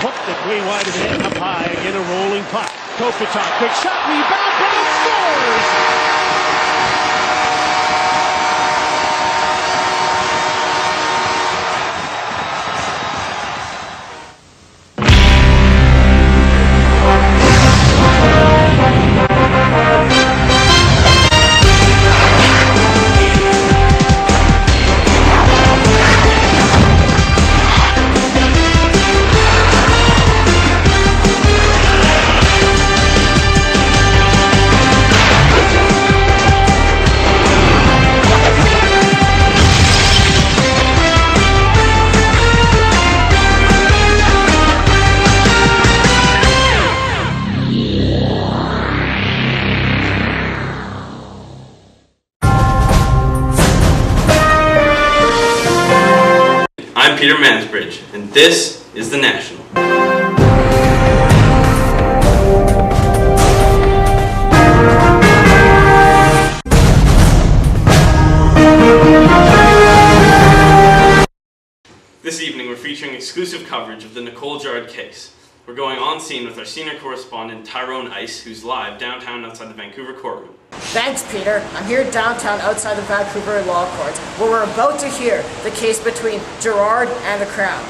Hooked it way wide of the net, up high, again a rolling puck. Kopitar, quick shot, rebound, and scores! I'm Peter Mansbridge, and this is The National. This evening we're featuring exclusive coverage of the Nicole Gerard case. We're going on scene with our senior correspondent Tyrone Ice, who's live downtown outside the Vancouver courtroom. Thanks, Peter. I'm here downtown outside the Vancouver Law Courts, where we're about to hear the case between Gerard and the Crown.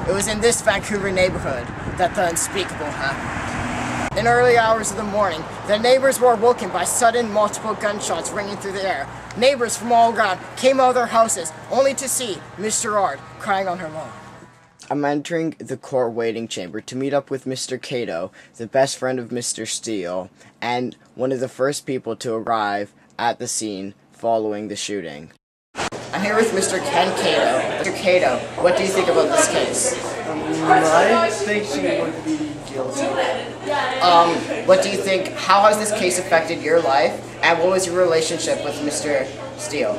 It was in this Vancouver neighborhood that the unspeakable happened. In early hours of the morning, the neighbors were awoken by sudden multiple gunshots ringing through the air. Neighbors from all around came out of their houses, only to see Miss Gerard crying on her lawn. I'm entering the court waiting chamber to meet up with Mr. Cato, the best friend of Mr. Steele, and one of the first people to arrive at the scene following the shooting. I'm here with Mr. Ken Cato. Mr. Cato, what do you think about this case? I think she would be guilty. What do you think, how has this case affected your life, and what was your relationship with Mr. Steele?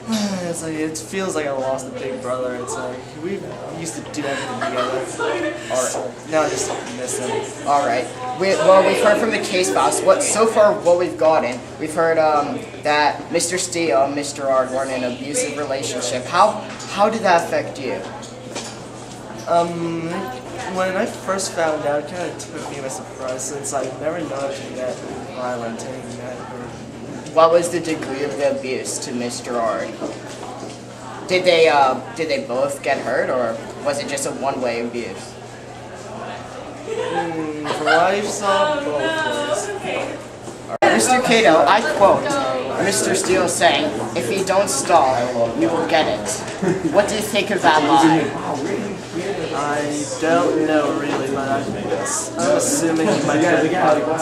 It's like, it feels like I lost a big brother. It's like, we used to do everything together. Alright. Now I just miss him. Alright. We've heard from the case files. So far what we've gotten, we've heard that Mr. Steele and Mr. Gerard were in an abusive relationship. How did that affect you? When I first found out, it kind of took me by surprise, since I've never known it to get violent and that. What was the degree of the abuse to Miss Gerard? Did they both get hurt, or was it just a one-way abuse? From what I saw, both ways. Mr. Cato, I quote Mr. Steele saying, "If you don't stall, we will get it." What do you think of that line? I don't know really, but I'm assuming he might get pedophile,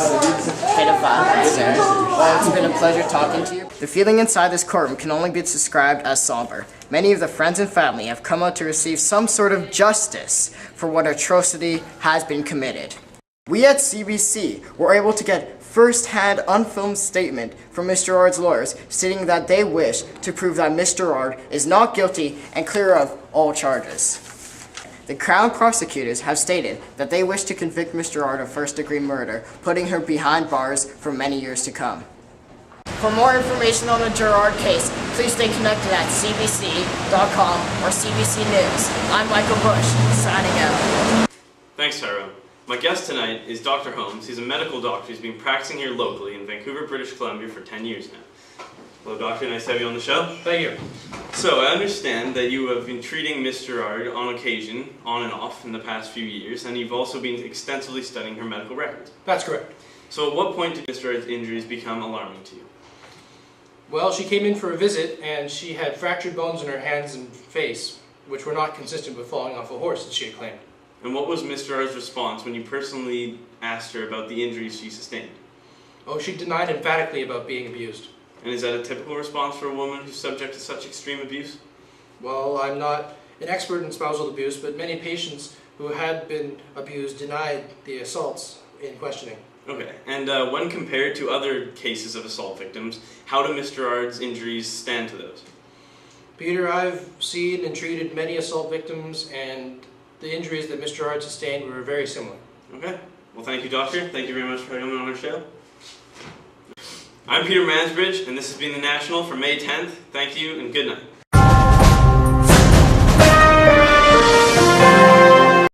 sir. Well, it's been a pleasure talking to you. The feeling inside this courtroom can only be described as somber. Many of the friends and family have come out to receive some sort of justice for what atrocity has been committed. We at CBC were able to get first-hand unfilmed statement from Mr. Gerard's lawyers stating that they wish to prove that Mr. Gerard is not guilty and clear of all charges. The Crown prosecutors have stated that they wish to convict Mr. Gerard of first-degree murder, putting her behind bars for many years to come. For more information on the Gerard case, please stay connected at cbc.com or CBC News. I'm Michael Bush, signing out. Thanks, Tyrone. My guest tonight is Dr. Holmes. He's a medical doctor who's been practicing here locally in Vancouver, British Columbia for 10 years now. Hello, Doctor. Nice to have you on the show. Thank you. So, I understand that you have been treating Miss Gerard on occasion, on and off, in the past few years, and you've also been extensively studying her medical records. That's correct. So, at what point did Miss Gerard's injuries become alarming to you? Well, she came in for a visit, and she had fractured bones in her hands and face, which were not consistent with falling off a horse, as she had claimed. And what was Miss Gerard's response when you personally asked her about the injuries she sustained? Oh, she denied emphatically about being abused. And is that a typical response for a woman who's subject to such extreme abuse? Well, I'm not an expert in spousal abuse, but many patients who had been abused denied the assaults in questioning. Okay, and when compared to other cases of assault victims, how do Miss Gerard's injuries stand to those? Peter, I've seen and treated many assault victims, and the injuries that Miss Gerard sustained were very similar. Okay, well thank you, Doctor. Thank you very much for coming on our show. I'm Peter Mansbridge, and this has been The National for May 10th. Thank you, and good night.